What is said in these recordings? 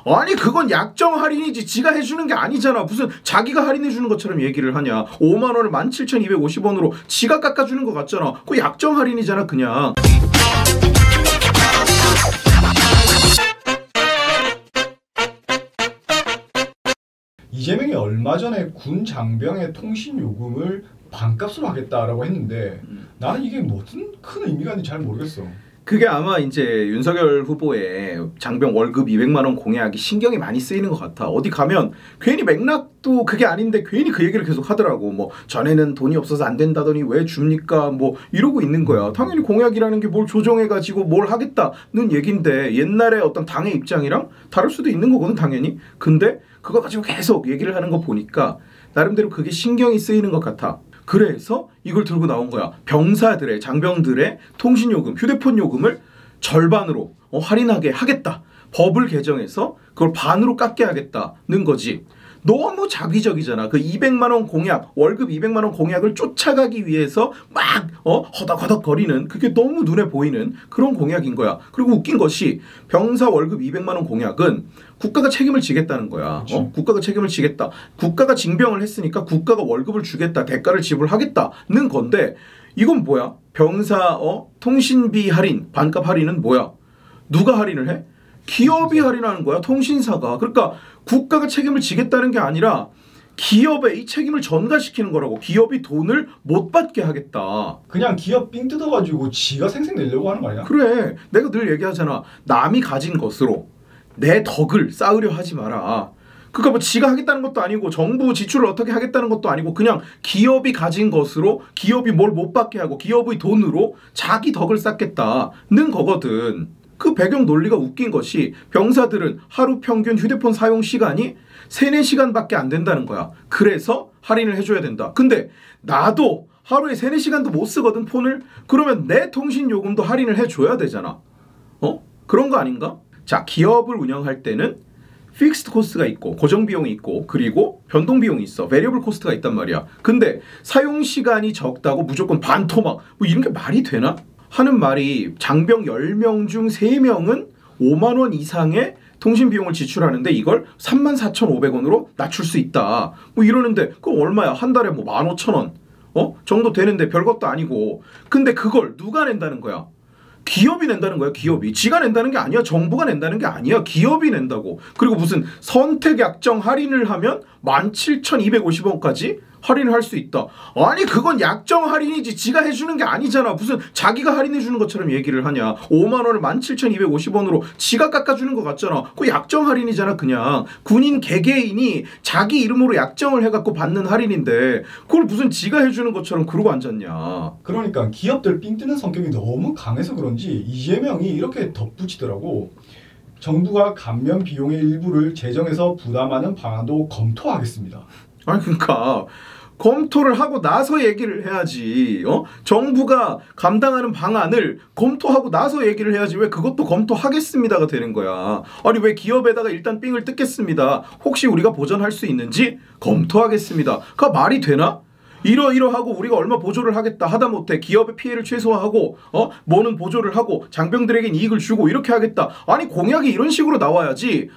아니 그건 약정 할인이지 지가 해주는 게 아니잖아. 무슨 자기가 할인해주는 것처럼 얘기를 하냐. 5만 원을 17,250원으로 지가 깎아주는 것 같잖아. 그거 약정 할인이잖아 그냥. 이재명이 얼마 전에 군 장병의 통신 요금을 반값으로 하겠다라고 했는데 나는 이게 무슨 큰 의미가 있는지 잘 모르겠어. 그게 아마 이제 윤석열 후보의 장병 월급 200만 원 공약이 신경이 많이 쓰이는 것 같아. 어디 가면 괜히 맥락도 그게 아닌데 괜히 그 얘기를 계속 하더라고. 뭐 전에는 돈이 없어서 안 된다더니 왜 줍니까? 뭐 이러고 있는 거야. 당연히 공약이라는 게 뭘 조정해가지고 뭘 하겠다는 얘긴데 옛날에 어떤 당의 입장이랑 다를 수도 있는 거거든 당연히. 근데 그거 가지고 계속 얘기를 하는 거 보니까 나름대로 그게 신경이 쓰이는 것 같아. 그래서 이걸 들고 나온 거야. 병사들의, 장병들의 통신요금, 휴대폰 요금을 절반으로 할인하게 하겠다. 법을 개정해서 그걸 반으로 깎게 하겠다는 거지. 너무 자기적이잖아. 그 200만 원 공약, 월급 200만 원 공약을 쫓아가기 위해서 막 허덕허덕 거리는 그게 너무 눈에 보이는 그런 공약인 거야. 그리고 웃긴 것이 병사 월급 200만 원 공약은 국가가 책임을 지겠다는 거야. 국가가 책임을 지겠다. 국가가 징병을 했으니까 국가가 월급을 주겠다. 대가를 지불하겠다는 건데 이건 뭐야? 병사 통신비 할인, 반값 할인은 뭐야? 누가 할인을 해? 기업이 할인하는 거야. 통신사가. 그러니까 국가가 책임을 지겠다는 게 아니라 기업에 이 책임을 전가시키는 거라고. 기업이 돈을 못 받게 하겠다. 그냥 기업 삥 뜯어가지고 지가 생색 내려고 하는 거 아니야? 그래. 내가 늘 얘기하잖아. 남이 가진 것으로 내 덕을 쌓으려 하지 마라. 그러니까 뭐 지가 하겠다는 것도 아니고 정부 지출을 어떻게 하겠다는 것도 아니고 그냥 기업이 가진 것으로 기업이 뭘 못 받게 하고 기업의 돈으로 자기 덕을 쌓겠다는 거거든. 그 배경 논리가 웃긴 것이 병사들은 하루 평균 휴대폰 사용 시간이 3-4시간밖에 안 된다는 거야. 그래서 할인을 해줘야 된다. 근데 나도 하루에 3-4시간도 못 쓰거든 폰을. 그러면 내 통신 요금도 할인을 해줘야 되잖아. 그런 거 아닌가? 자, 기업을 운영할 때는 픽스드 코스트가 있고 고정 비용이 있고 그리고 변동 비용이 있어. 베리어블 코스트가 있단 말이야. 근데 사용 시간이 적다고 무조건 반토막 뭐 이런 게 말이 되나? 하는 말이 장병 10명 중 3명은 5만 원 이상의 통신 비용을 지출하는데 이걸 34,500원으로 낮출 수 있다. 뭐 이러는데 그거 얼마야? 한 달에 뭐 15,000원 정도 되는데 별것도 아니고. 근데 그걸 누가 낸다는 거야? 기업이 낸다는 거야. 기업이. 지가 낸다는 게 아니야. 정부가 낸다는 게 아니야. 기업이 낸다고. 그리고 무슨 선택 약정 할인을 하면 17,250원까지 할인을 할 수 있다. 아니 그건 약정 할인이지 지가 해주는 게 아니잖아. 무슨 자기가 할인해주는 것처럼 얘기를 하냐. 5만 원을 17,250원으로 지가 깎아주는 것 같잖아. 그거 약정 할인이잖아 그냥. 군인 개개인이 자기 이름으로 약정을 해갖고 받는 할인인데 그걸 무슨 지가 해주는 것처럼 그러고 앉았냐. 그러니까 기업들 삥 뜨는 성격이 너무 강해서 그런지 이재명이 이렇게 덧붙이더라고. 정부가 감면 비용의 일부를 재정에서 부담하는 방안도 검토하겠습니다. 아니 그러니까 검토를 하고 나서 얘기를 해야지. 정부가 감당하는 방안을 검토하고 나서 얘기를 해야지. 왜 그것도 검토하겠습니다가 되는 거야. 아니 왜 기업에다가 일단 삥을 뜯겠습니다. 혹시 우리가 보전할 수 있는지 검토하겠습니다. 그거 말이 되나? 이러하고 우리가 얼마 보조를 하겠다 하다못해 기업의 피해를 최소화하고 뭐는 보조를 하고 장병들에겐 이익을 주고 이렇게 하겠다. 아니 공약이 이런 식으로 나와야지.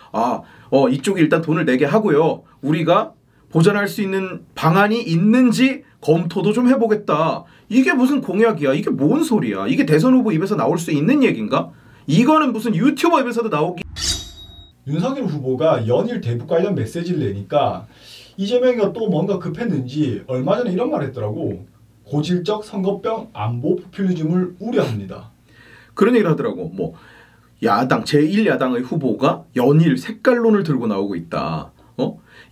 이쪽이 일단 돈을 내게 하고요. 우리가 보전할 수 있는 방안이 있는지 검토도 좀 해보겠다. 이게 무슨 공약이야? 이게 뭔 소리야? 이게 대선 후보 입에서 나올 수 있는 얘기인가? 이거는 무슨 유튜버 입에서도 나오기. 윤석열 후보가 연일 대북 관련 메시지를 내니까 이재명이가 또 뭔가 급했는지 얼마 전에 이런 말 했더라고. 고질적 선거병 안보 포퓰리즘을 우려합니다. 그런 얘기를 하더라고. 뭐 야당 제1야당의 후보가 연일 색깔론을 들고 나오고 있다.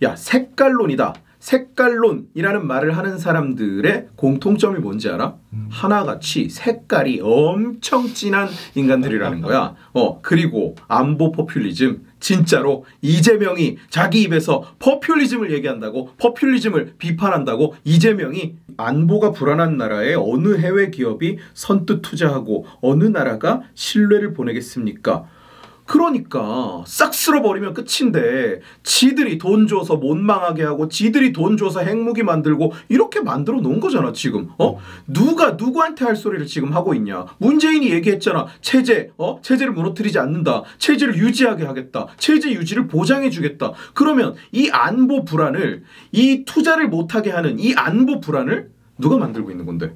야 색깔론이다. 색깔론이라는 말을 하는 사람들의 공통점이 뭔지 알아? 하나같이 색깔이 엄청 진한 인간들이라는 거야. 그리고 안보 포퓰리즘. 진짜로 이재명이 자기 입에서 포퓰리즘을 얘기한다고, 포퓰리즘을 비판한다고. 이재명이 안보가 불안한 나라에 어느 해외 기업이 선뜻 투자하고 어느 나라가 신뢰를 보내겠습니까? 그러니까 싹 쓸어버리면 끝인데 지들이 돈 줘서 못 망하게 하고 지들이 돈 줘서 핵무기 만들고 이렇게 만들어 놓은 거잖아 지금. 누가 누구한테 할 소리를 지금 하고 있냐. 문재인이 얘기했잖아. 체제를 무너뜨리지 않는다. 체제를 유지하게 하겠다. 체제 유지를 보장해 주겠다. 그러면 이 안보 불안을, 이 투자를 못하게 하는 이 안보 불안을 누가 만들고 있는 건데?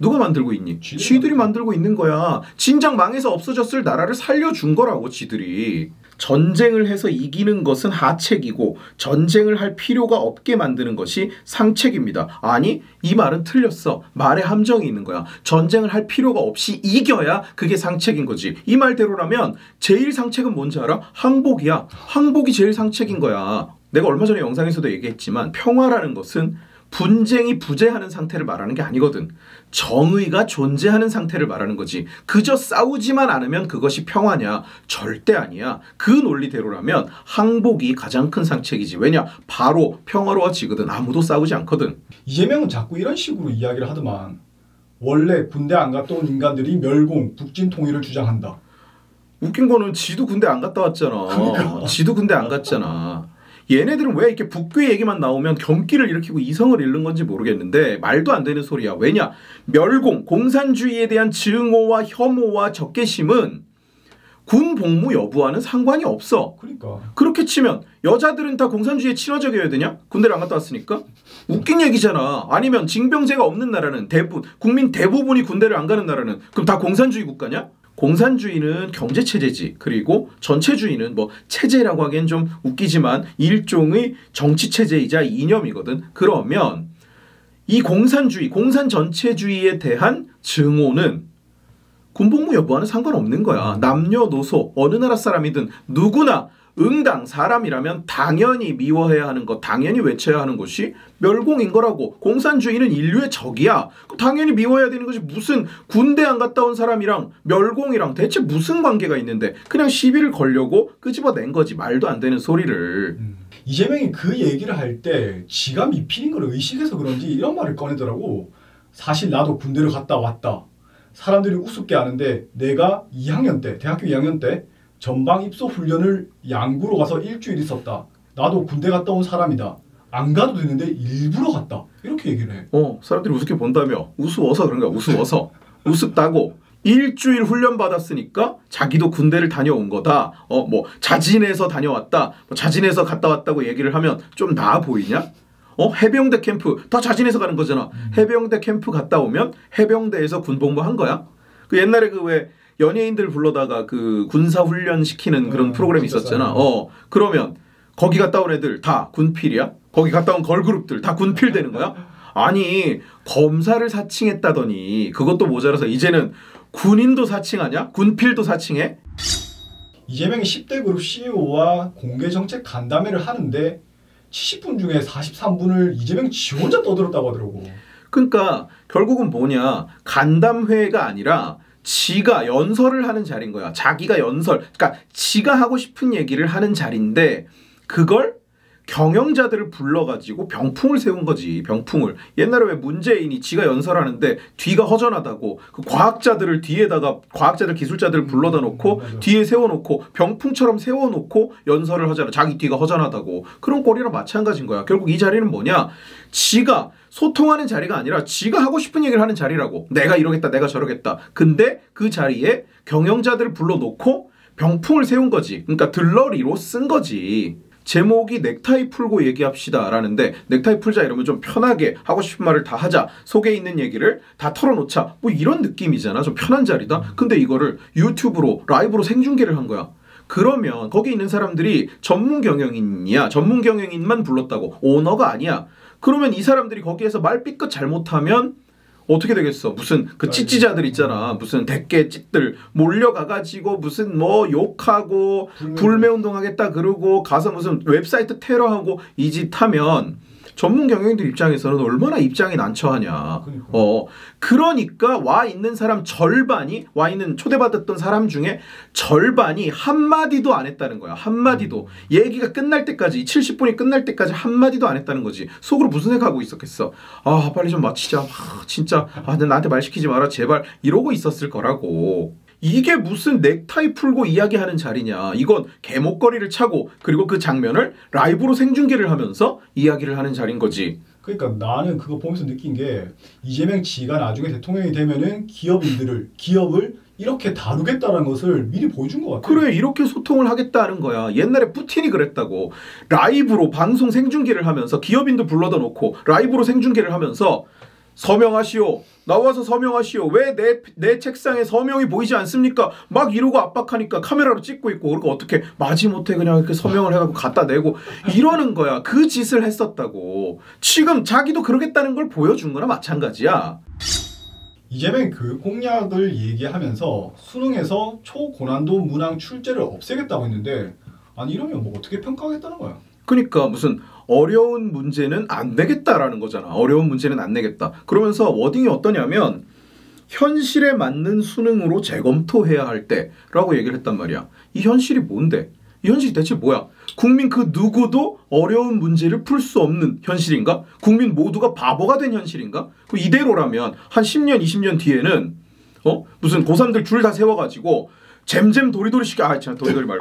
누가 만들고 있니? 지들이 만들고 있는 거야. 진작 망해서 없어졌을 나라를 살려준 거라고 지들이. 전쟁을 해서 이기는 것은 하책이고 전쟁을 할 필요가 없게 만드는 것이 상책입니다. 아니, 이 말은 틀렸어. 말에 함정이 있는 거야. 전쟁을 할 필요가 없이 이겨야 그게 상책인 거지. 이 말대로라면 제일 상책은 뭔지 알아? 항복이야. 항복이 제일 상책인 거야. 내가 얼마 전에 영상에서도 얘기했지만 평화라는 것은 분쟁이 부재하는 상태를 말하는 게 아니거든. 정의가 존재하는 상태를 말하는 거지. 그저 싸우지만 않으면 그것이 평화냐? 절대 아니야. 그 논리대로라면 항복이 가장 큰 상책이지. 왜냐? 바로 평화로워지거든. 아무도 싸우지 않거든. 이재명은 자꾸 이런 식으로 이야기를 하더만 원래 군대 안 갔다 온 인간들이 멸공, 북진 통일을 주장한다. 웃긴 거는 지도 군대 안 갔다 왔잖아. 그러니까. 지도 군대 안 갔잖아. 얘네들은 왜 이렇게 북괴 얘기만 나오면 경기를 일으키고 이성을 잃는 건지 모르겠는데 말도 안 되는 소리야. 왜냐? 멸공, 공산주의에 대한 증오와 혐오와 적개심은 군 복무 여부와는 상관이 없어. 그러니까. 그렇게 치면 여자들은 다 공산주의에 친화적이어야 되냐? 군대를 안 갔다 왔으니까? 웃긴 얘기잖아. 아니면 징병제가 없는 나라는 국민 대부분이 군대를 안 가는 나라는 그럼 다 공산주의 국가냐? 공산주의는 경제체제지. 그리고 전체주의는 뭐 체제라고 하기엔 좀 웃기지만 일종의 정치체제이자 이념이거든. 그러면 이 공산주의, 공산전체주의에 대한 증오는 군복무 여부와는 상관없는 거야. 남녀노소 어느 나라 사람이든 누구나 응당 사람이라면 당연히 미워해야 하는 것, 당연히 외쳐야 하는 것이 멸공인 거라고. 공산주의는 인류의 적이야. 당연히 미워해야 되는 것이 무슨 군대 안 갔다 온 사람이랑 멸공이랑 대체 무슨 관계가 있는데 그냥 시비를 걸려고 끄집어낸 거지. 말도 안 되는 소리를. 이재명이 그 얘기를 할 때 지가 미필인 걸 의식해서 그런지 이런 말을 꺼내더라고. 사실 나도 군대를 갔다 왔다. 사람들이 우습게 아는데 내가 2학년 때, 대학교 2학년 때 전방 입소 훈련을 양구로 가서 일주일 있었다. 나도 군대 갔다 온 사람이다. 안 가도 되는데 일부러 갔다. 이렇게 얘기를 해. 사람들이 우습게 본다며. 우스워서 그런 거야. 우스워서. 우습다고. 일주일 훈련 받았으니까 자기도 군대를 다녀온 거다. 뭐 자진해서 다녀왔다. 뭐 자진해서 갔다 왔다고 얘기를 하면 좀 나아 보이냐? 해병대 캠프 다 자진해서 가는 거잖아. 해병대 캠프 갔다 오면 해병대에서 군복무 한 거야. 그 옛날에 그 왜 연예인들 불러다가 그 군사 훈련 시키는 그런 프로그램 있었잖아. 그러면 거기 갔다 온 애들 다 군필이야? 거기 갔다 온 걸그룹들 다 군필 되는 거야? 아니, 검사를 사칭했다더니 그것도 모자라서 이제는 군인도 사칭하냐? 군필도 사칭해? 이재명이 10대 그룹 CEO와 공개 정책 간담회를 하는데 70분 중에 43분을 이재명 지 혼자 떠들었다고 하더라고. 그러니까 결국은 뭐냐? 간담회가 아니라 지가 연설을 하는 자리인 거야. 자기가 그러니까 지가 하고 싶은 얘기를 하는 자리인데 그걸 경영자들을 불러가지고 병풍을 세운 거지. 병풍을. 옛날에 왜 문재인이 지가 연설하는데 뒤가 허전하다고 그 과학자들을 뒤에다가 과학자들 기술자들을 불러다 놓고 뒤에 세워놓고 병풍처럼 세워놓고 연설을 하잖아. 자기 뒤가 허전하다고. 그런 꼴이랑 마찬가지인 거야. 결국 이 자리는 뭐냐? 지가 소통하는 자리가 아니라 지가 하고 싶은 얘기를 하는 자리라고. 내가 이러겠다. 내가 저러겠다. 근데 그 자리에 경영자들을 불러놓고 병풍을 세운 거지. 그러니까 들러리로 쓴 거지. 제목이 넥타이 풀고 얘기합시다 라는데 넥타이 풀자 이러면 좀 편하게 하고 싶은 말을 다 하자. 속에 있는 얘기를 다 털어놓자. 뭐 이런 느낌이잖아. 좀 편한 자리다. 근데 이거를 유튜브로 라이브로 생중계를 한 거야. 그러면 거기 있는 사람들이 전문 경영인이야. 전문 경영인만 불렀다고. 오너가 아니야. 그러면 이 사람들이 거기에서 말 삐끗 잘못하면 어떻게 되겠어? 무슨 그 찌찌자들 있잖아. 무슨 대깨 찌들 몰려가가지고 무슨 뭐 욕하고 불매운동 하겠다 그러고 가서 무슨 웹사이트 테러하고 이 짓 하면 전문 경영인들 입장에서는 얼마나 입장이 난처하냐. 그러니까 와 있는 사람 절반이 와 있는 초대받았던 사람 중에 절반이 한마디도 안 했다는 거야. 한마디도. 얘기가 끝날 때까지 70분이 끝날 때까지 한마디도 안 했다는 거지. 속으로 무슨 생각하고 있었겠어. 빨리 좀 마치자. 진짜 나한테 말 시키지 마라 제발 이러고 있었을 거라고. 이게 무슨 넥타이 풀고 이야기하는 자리냐. 이건 개목걸이를 차고 그리고 그 장면을 라이브로 생중계를 하면서 이야기를 하는 자리인 거지. 그러니까 나는 그거 보면서 느낀 게 이재명 지가 나중에 대통령이 되면은 기업을 이렇게 다루겠다는 것을 미리 보여준 것 같아. 그래, 이렇게 소통을 하겠다는 거야. 옛날에 푸틴이 그랬다고. 라이브로 방송 생중계를 하면서 기업인도 불러다 놓고 라이브로 생중계를 하면서 서명하시오. 나와서 서명하시오. 왜 내 책상에 서명이 보이지 않습니까? 막 이러고 압박하니까 카메라로 찍고 있고 그러고 어떻게 마지못해 그냥 이렇게 서명을 해갖고 갖다 내고 이러는 거야. 그 짓을 했었다고. 지금 자기도 그러겠다는 걸 보여준 거나 마찬가지야. 이재명 교육 공약을 얘기하면서 수능에서 초고난도 문항 출제를 없애겠다고 했는데 아니 이러면 뭐 어떻게 평가하겠다는 거야? 그러니까 무슨 어려운 문제는 안 내겠다라는 거잖아. 어려운 문제는 안 내겠다. 그러면서 워딩이 어떠냐면 현실에 맞는 수능으로 재검토해야 할 때라고 얘기를 했단 말이야. 이 현실이 뭔데? 이 현실이 대체 뭐야? 국민 그 누구도 어려운 문제를 풀 수 없는 현실인가? 국민 모두가 바보가 된 현실인가? 이대로라면 한 10년, 20년 뒤에는 무슨 고3들 줄 다 세워가지고 잼잼 도리도리 도리도리 말고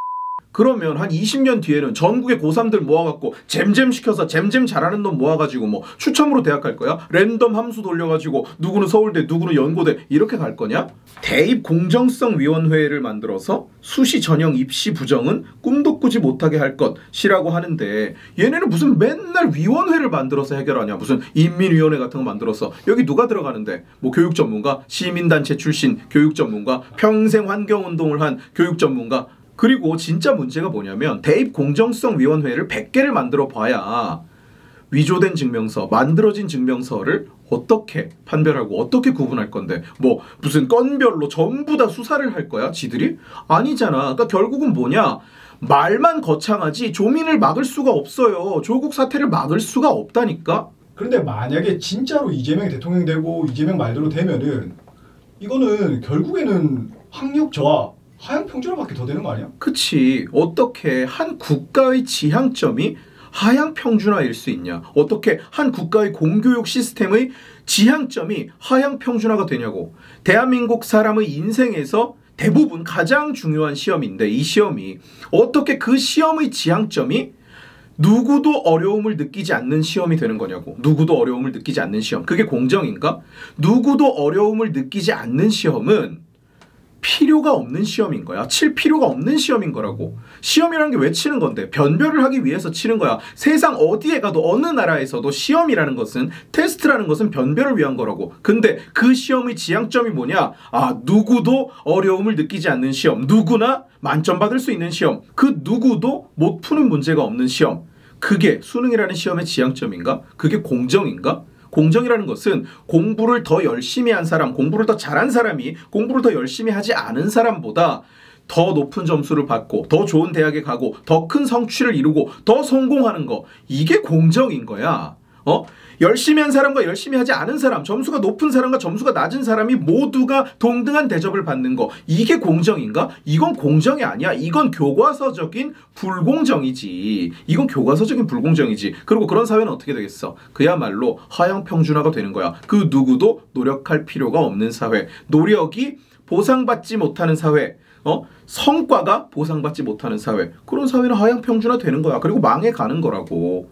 그러면 한 20년 뒤에는 전국의 고3들 모아갖고 잼잼 시켜서 잼잼 잘하는 놈 모아가지고 뭐 추첨으로 대학 갈 거야? 랜덤 함수 돌려가지고 누구는 서울대 누구는 연고대 이렇게 갈 거냐? 대입 공정성위원회를 만들어서 수시 전형 입시 부정은 꿈도 꾸지 못하게 할 것이라고 하는데 얘네는 무슨 맨날 위원회를 만들어서 해결하냐. 무슨 인민위원회 같은 거 만들어서 여기 누가 들어가는데 뭐 교육 전문가, 시민단체 출신 교육 전문가, 평생 환경운동을 한 교육 전문가. 그리고 진짜 문제가 뭐냐면 대입 공정성위원회를 100개를 만들어 봐야 위조된 증명서, 만들어진 증명서를 어떻게 판별하고 어떻게 구분할 건데 뭐 무슨 건별로 전부 다 수사를 할 거야? 지들이? 아니잖아. 그러니까 결국은 뭐냐? 말만 거창하지 조민을 막을 수가 없어요. 조국 사태를 막을 수가 없다니까? 그런데 만약에 진짜로 이재명이 대통령 되고 이재명 말대로 되면은 이거는 결국에는 학력 저하 하향 평준화밖에 더 되는 거 아니야? 그치. 어떻게 한 국가의 지향점이 하향 평준화일 수 있냐? 어떻게 한 국가의 공교육 시스템의 지향점이 하향 평준화가 되냐고. 대한민국 사람의 인생에서 대부분 가장 중요한 시험인데 이 시험이 어떻게 그 시험의 지향점이 누구도 어려움을 느끼지 않는 시험이 되는 거냐고. 누구도 어려움을 느끼지 않는 시험. 그게 공정인가? 누구도 어려움을 느끼지 않는 시험은 필요가 없는 시험인 거야. 칠 필요가 없는 시험인 거라고. 시험이라는 게 왜 치는 건데? 변별을 하기 위해서 치는 거야. 세상 어디에 가도 어느 나라에서도 시험이라는 것은 테스트라는 것은 변별을 위한 거라고. 근데 그 시험의 지향점이 뭐냐? 누구도 어려움을 느끼지 않는 시험. 누구나 만점 받을 수 있는 시험. 그 누구도 못 푸는 문제가 없는 시험. 그게 수능이라는 시험의 지향점인가? 그게 공정인가? 공정이라는 것은 공부를 더 열심히 한 사람, 공부를 더 잘한 사람이 공부를 더 열심히 하지 않은 사람보다 더 높은 점수를 받고 더 좋은 대학에 가고 더 큰 성취를 이루고 더 성공하는 거. 이게 공정인 거야. 열심히 한 사람과 열심히 하지 않은 사람, 점수가 높은 사람과 점수가 낮은 사람이 모두가 동등한 대접을 받는 거. 이게 공정인가? 이건 공정이 아니야. 이건 교과서적인 불공정이지. 이건 교과서적인 불공정이지. 그리고 그런 사회는 어떻게 되겠어? 그야말로 하향 평준화가 되는 거야. 그 누구도 노력할 필요가 없는 사회. 노력이 보상받지 못하는 사회. 성과가 보상받지 못하는 사회. 그런 사회는 하향 평준화 되는 거야. 그리고 망해가는 거라고.